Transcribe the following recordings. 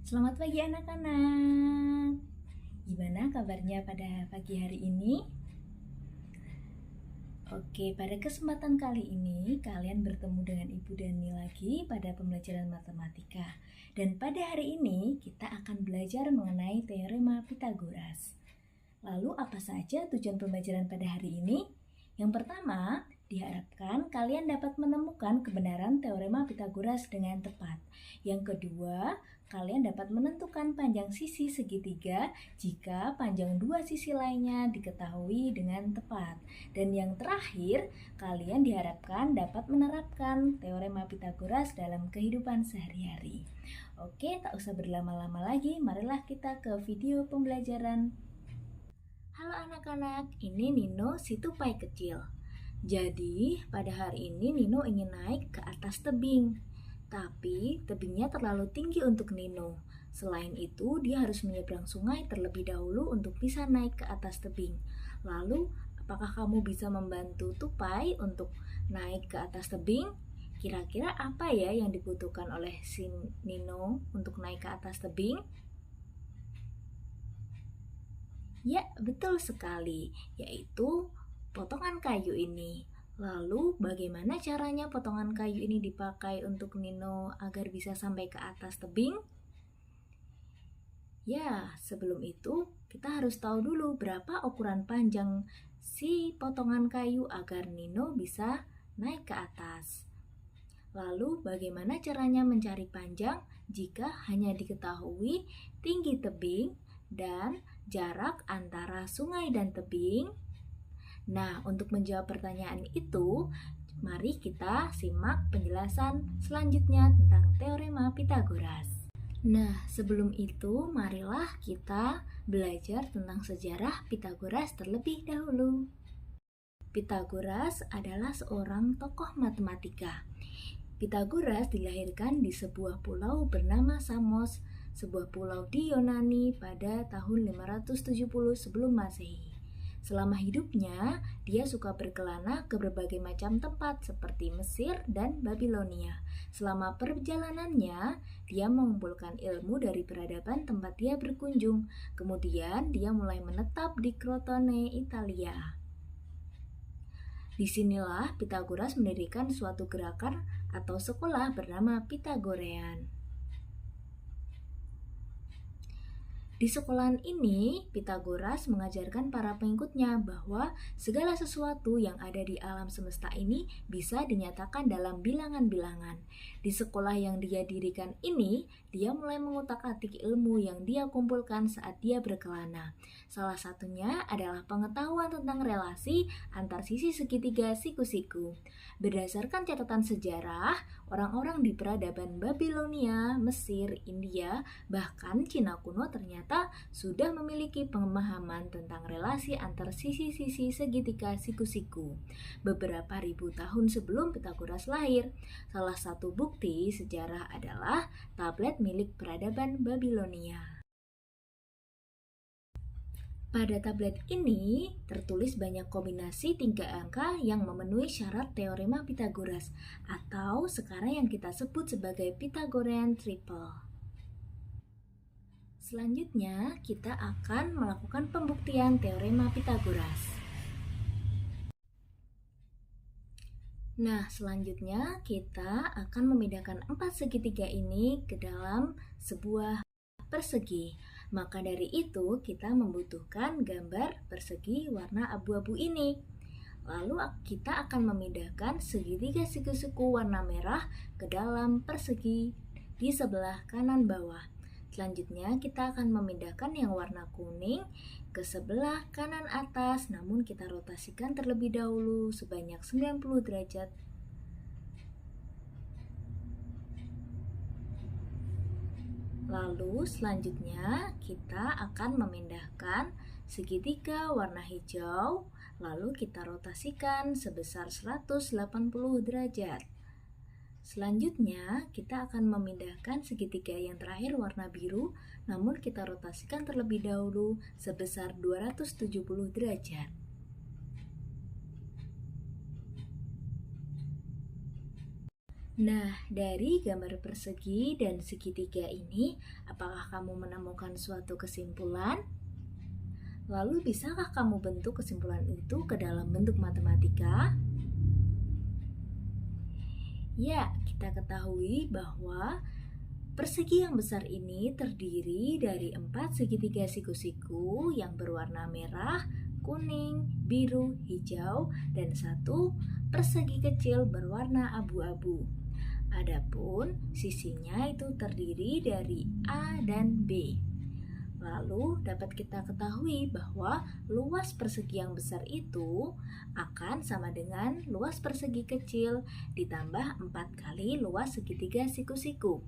Selamat pagi anak-anak. Gimana kabarnya pada pagi hari ini? Oke, pada kesempatan kali ini kalian bertemu dengan Ibu Dani lagi pada pembelajaran matematika. Dan pada hari ini kita akan belajar mengenai teorema Pythagoras. Lalu apa saja tujuan pembelajaran pada hari ini? Yang pertama, diharapkan kalian dapat menemukan kebenaran teorema Pythagoras dengan tepat. Yang kedua, kalian dapat menentukan panjang sisi segitiga jika panjang dua sisi lainnya diketahui dengan tepat. Dan yang terakhir, kalian diharapkan dapat menerapkan teorema Pythagoras dalam kehidupan sehari-hari. Oke, tak usah berlama-lama lagi, marilah kita ke video pembelajaran. Halo anak-anak, ini Nino si tupai kecil. Jadi, pada hari ini Nino ingin naik ke atas tebing. Tapi, tebingnya terlalu tinggi untuk Nino. Selain itu, dia harus menyeberang sungai terlebih dahulu untuk bisa naik ke atas tebing. Lalu, apakah kamu bisa membantu tupai untuk naik ke atas tebing? Kira-kira apa ya yang dibutuhkan oleh si Nino untuk naik ke atas tebing? Ya, betul sekali, yaitu potongan kayu ini. Lalu, bagaimana caranya potongan kayu ini dipakai untuk Nino agar bisa sampai ke atas tebing? Ya, sebelum itu kita harus tahu dulu berapa ukuran panjang si potongan kayu agar Nino bisa naik ke atas. Lalu, bagaimana caranya mencari panjang jika hanya diketahui tinggi tebing dan jarak antara sungai dan tebing? Nah, untuk menjawab pertanyaan itu, mari kita simak penjelasan selanjutnya tentang teorema Pythagoras. Nah, sebelum itu, marilah kita belajar tentang sejarah Pythagoras terlebih dahulu. Pythagoras adalah seorang tokoh matematika. Pythagoras dilahirkan di sebuah pulau bernama Samos, sebuah pulau di Yunani pada tahun 570 sebelum Masehi. Selama hidupnya, dia suka berkelana ke berbagai macam tempat seperti Mesir dan Babilonia. Selama perjalanannya, dia mengumpulkan ilmu dari peradaban tempat dia berkunjung. Kemudian, dia mulai menetap di Crotone, Italia. Disinilah Pythagoras mendirikan suatu gerakan atau sekolah bernama Pythagorean. Di sekolahan ini, Pythagoras mengajarkan para pengikutnya bahwa segala sesuatu yang ada di alam semesta ini bisa dinyatakan dalam bilangan-bilangan. Di sekolah yang dia dirikan ini, dia mulai mengutak-atik ilmu yang dia kumpulkan saat dia berkelana. Salah satunya adalah pengetahuan tentang relasi antar sisi segitiga siku-siku. Berdasarkan catatan sejarah, orang-orang di peradaban Babilonia, Mesir, India, bahkan Cina kuno ternyata sudah memiliki pemahaman tentang relasi antar sisi-sisi segitiga siku-siku. Beberapa ribu tahun sebelum Pythagoras lahir, salah satu bukti sejarah adalah tablet milik peradaban Babilonia. Pada tablet ini tertulis banyak kombinasi 3 angka yang memenuhi syarat teorema Pythagoras atau sekarang yang kita sebut sebagai Pythagorean triple. Selanjutnya, kita akan melakukan pembuktian teorema Pythagoras. Nah, selanjutnya kita akan memindahkan 4 segitiga ini ke dalam sebuah persegi. Maka dari itu kita membutuhkan gambar persegi warna abu-abu ini. Lalu kita akan memindahkan segitiga siku-siku warna merah ke dalam persegi di sebelah kanan bawah. Selanjutnya kita akan memindahkan yang warna kuning ke sebelah kanan atas, namun kita rotasikan terlebih dahulu sebanyak 90 derajat. Lalu selanjutnya kita akan memindahkan segitiga warna hijau, lalu kita rotasikan sebesar 180 derajat. Selanjutnya kita akan memindahkan segitiga yang terakhir warna biru, namun kita rotasikan terlebih dahulu sebesar 270 derajat. Nah, dari gambar persegi dan segitiga ini, apakah kamu menemukan suatu kesimpulan? Lalu bisakah kamu bentuk kesimpulan itu ke dalam bentuk matematika? Ya, kita ketahui bahwa persegi yang besar ini terdiri dari 4 segitiga siku-siku yang berwarna merah, kuning, biru, hijau, dan 1 persegi kecil berwarna abu-abu. Adapun sisinya itu terdiri dari A dan B. Lalu dapat kita ketahui bahwa luas persegi yang besar itu akan sama dengan luas persegi kecil ditambah 4 kali luas segitiga siku-siku.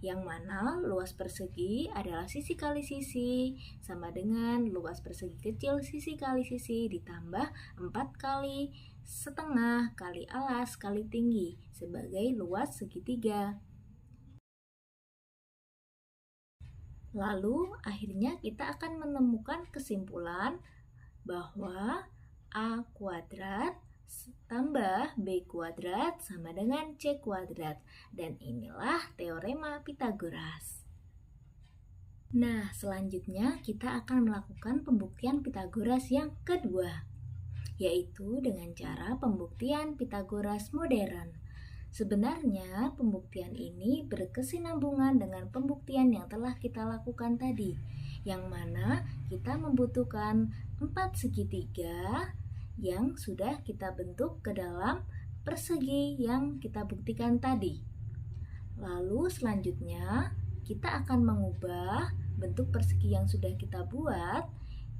Yang mana luas persegi adalah sisi kali sisi sama dengan luas persegi kecil sisi kali sisi ditambah 4 kali setengah kali alas kali tinggi sebagai luas segitiga. Lalu akhirnya kita akan menemukan kesimpulan bahwa A kuadrat tambah B kuadrat sama dengan C kuadrat. Dan inilah teorema Pitagoras. Nah, selanjutnya kita akan melakukan pembuktian Pitagoras yang kedua, yaitu dengan cara pembuktian Pitagoras modern. Sebenarnya pembuktian ini berkesinambungan dengan pembuktian yang telah kita lakukan tadi, yang mana kita membutuhkan 4 segitiga yang sudah kita bentuk ke dalam persegi yang kita buktikan tadi. Lalu selanjutnya kita akan mengubah bentuk persegi yang sudah kita buat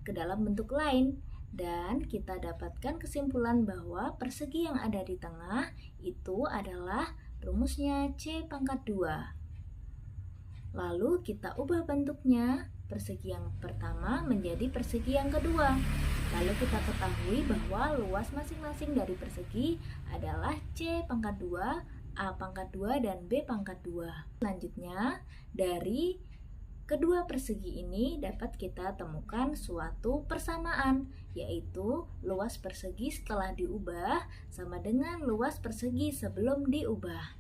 ke dalam bentuk lain, dan kita dapatkan kesimpulan bahwa persegi yang ada di tengah itu adalah rumusnya C pangkat 2. Lalu kita ubah bentuknya, persegi yang pertama menjadi persegi yang kedua. Lalu kita ketahui bahwa luas masing-masing dari persegi adalah C pangkat 2, A pangkat 2, dan B pangkat 2. Selanjutnya, dari kedua persegi ini dapat kita temukan suatu persamaan, yaitu luas persegi setelah diubah sama dengan luas persegi sebelum diubah.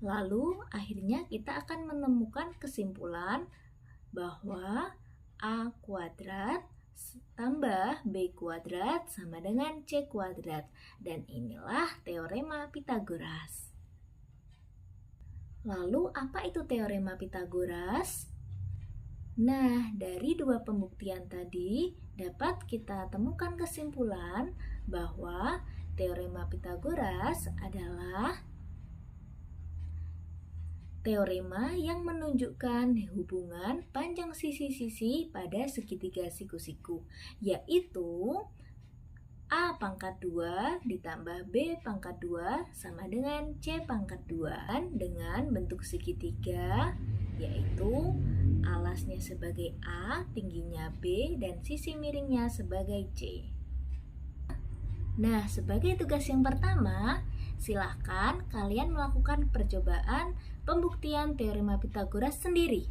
Lalu akhirnya kita akan menemukan kesimpulan bahwa A kuadrat tambah B kuadrat sama dengan C kuadrat. Dan inilah teorema Pitagoras. Lalu apa itu teorema Pitagoras? Nah, dari dua pembuktian tadi dapat kita temukan kesimpulan bahwa teorema Pitagoras adalah teorema yang menunjukkan hubungan panjang sisi-sisi pada segitiga siku-siku, yaitu A pangkat 2 ditambah B pangkat 2 sama dengan C pangkat 2 dengan bentuk segitiga, yaitu alasnya sebagai A, tingginya B, dan sisi miringnya sebagai C. Nah, sebagai tugas yang pertama, silahkan kalian melakukan percobaan pembuktian teorema Pitagoras sendiri.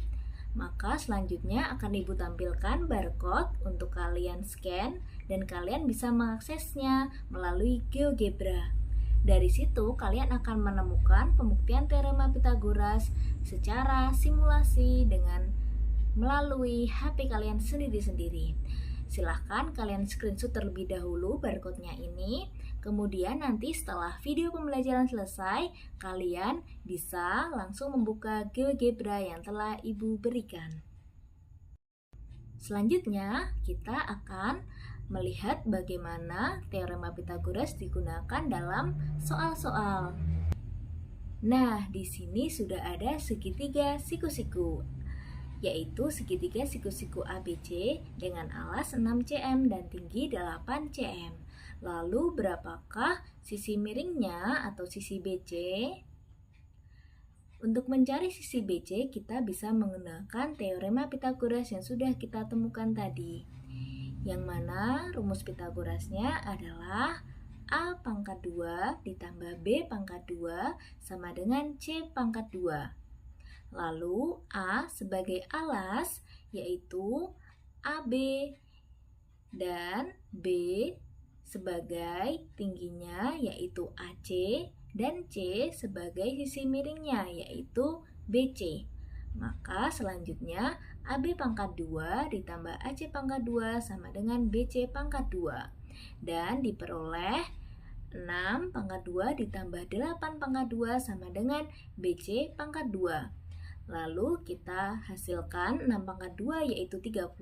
Maka selanjutnya akan Ibu tampilkan barcode untuk kalian scan dan kalian bisa mengaksesnya melalui GeoGebra. Dari situ kalian akan menemukan pembuktian teorema Pitagoras secara simulasi dengan melalui HP kalian sendiri-sendiri. Silahkan kalian screenshot terlebih dahulu barcode-nya ini. Kemudian nanti setelah video pembelajaran selesai, kalian bisa langsung membuka GeoGebra yang telah Ibu berikan. Selanjutnya, kita akan melihat bagaimana teorema Pitagoras digunakan dalam soal-soal. Nah, di sini sudah ada segitiga siku-siku, yaitu segitiga siku-siku ABC dengan alas 6 cm dan tinggi 8 cm. Lalu berapakah sisi miringnya atau sisi BC? Untuk mencari sisi BC, kita bisa menggunakan teorema Pitagoras yang sudah kita temukan tadi, yang mana rumus Pitagorasnya adalah A pangkat 2 ditambah B pangkat 2 sama dengan C pangkat 2. Lalu A sebagai alas yaitu AB dan B sebagai tingginya yaitu AC dan C sebagai sisi miringnya, yaitu BC. Maka selanjutnya AB pangkat 2 ditambah AC pangkat 2 sama dengan BC pangkat 2. Dan diperoleh 6 pangkat 2 ditambah 8 pangkat 2 sama dengan BC pangkat 2. Lalu kita hasilkan 6 pangkat 2 yaitu 36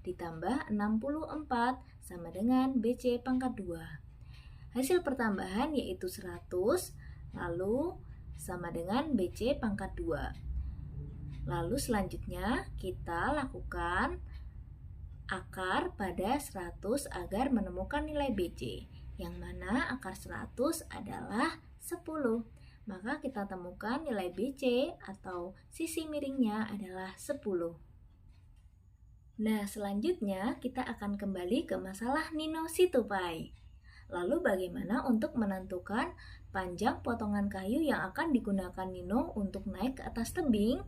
ditambah 64 sama dengan BC pangkat 2. Hasil pertambahan yaitu 100, lalu sama dengan BC pangkat 2. Lalu selanjutnya kita lakukan akar pada 100 agar menemukan nilai BC, yang mana akar 100 adalah 10. Maka kita temukan nilai BC atau sisi miringnya adalah 10. Nah, selanjutnya kita akan kembali ke masalah Nino Situpai. Lalu bagaimana untuk menentukan panjang potongan kayu yang akan digunakan Nino untuk naik ke atas tebing?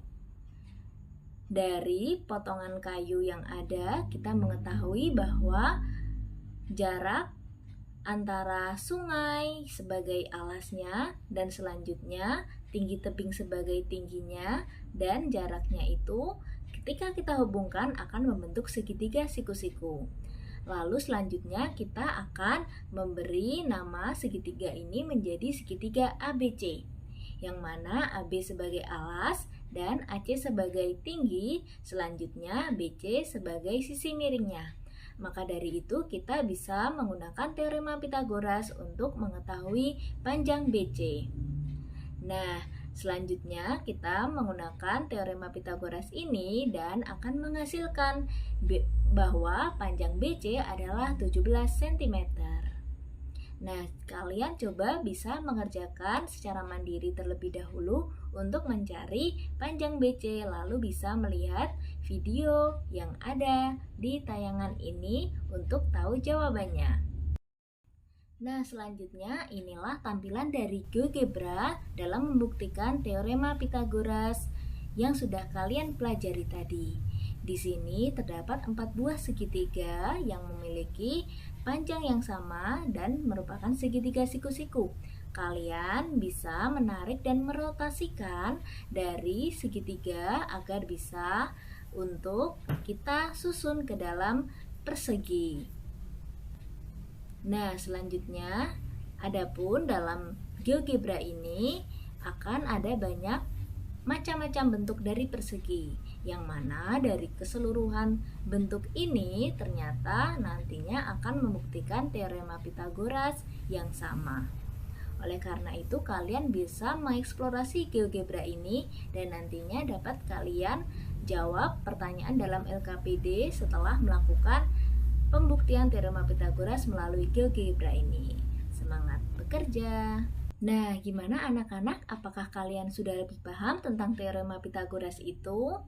Dari potongan kayu yang ada, kita mengetahui bahwa jarak antara sungai sebagai alasnya dan selanjutnya tinggi tebing sebagai tingginya, dan jaraknya itu ketika kita hubungkan akan membentuk segitiga siku-siku. Lalu selanjutnya kita akan memberi nama segitiga ini menjadi segitiga ABC, yang mana AB sebagai alas dan AC sebagai tinggi, selanjutnya BC sebagai sisi miringnya. Maka dari itu kita bisa menggunakan teorema Pitagoras untuk mengetahui panjang BC. Nah, selanjutnya kita menggunakan teorema Pitagoras ini dan akan menghasilkan bahwa panjang BC adalah 17 cm. Nah, kalian coba bisa mengerjakan secara mandiri terlebih dahulu untuk mencari panjang BC, lalu bisa melihat video yang ada di tayangan ini untuk tahu jawabannya. Nah, selanjutnya inilah tampilan dari GeoGebra dalam membuktikan teorema Pitagoras yang sudah kalian pelajari tadi. Di sini terdapat 4 buah segitiga yang memiliki panjang yang sama dan merupakan segitiga siku-siku. Kalian bisa menarik dan merotasikan dari segitiga agar bisa untuk kita susun ke dalam persegi. Nah, selanjutnya adapun dalam GeoGebra ini akan ada banyak macam-macam bentuk dari persegi, yang mana dari keseluruhan bentuk ini ternyata nantinya akan membuktikan teorema Pitagoras yang sama. Oleh karena itu kalian bisa mengeksplorasi GeoGebra ini dan nantinya dapat kalian jawab pertanyaan dalam LKPD setelah melakukan pembuktian teorema Pitagoras melalui GeoGebra ini. Semangat bekerja! Nah, gimana anak-anak? Apakah kalian sudah lebih paham tentang teorema Pitagoras itu?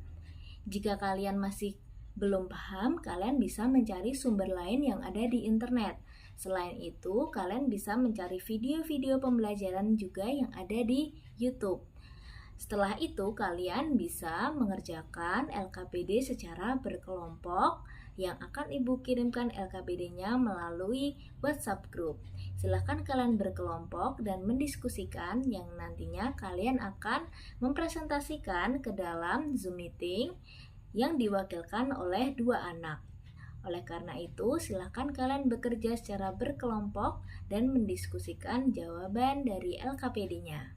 Jika kalian masih belum paham, kalian bisa mencari sumber lain yang ada di internet. Selain itu, kalian bisa mencari video-video pembelajaran juga yang ada di YouTube. Setelah itu, kalian bisa mengerjakan LKPD secara berkelompok yang akan Ibu kirimkan LKPD-nya melalui WhatsApp group. Silahkan kalian berkelompok dan mendiskusikan yang nantinya kalian akan mempresentasikan ke dalam Zoom meeting yang diwakilkan oleh 2 anak. Oleh karena itu, silahkan kalian bekerja secara berkelompok dan mendiskusikan jawaban dari LKPD-nya.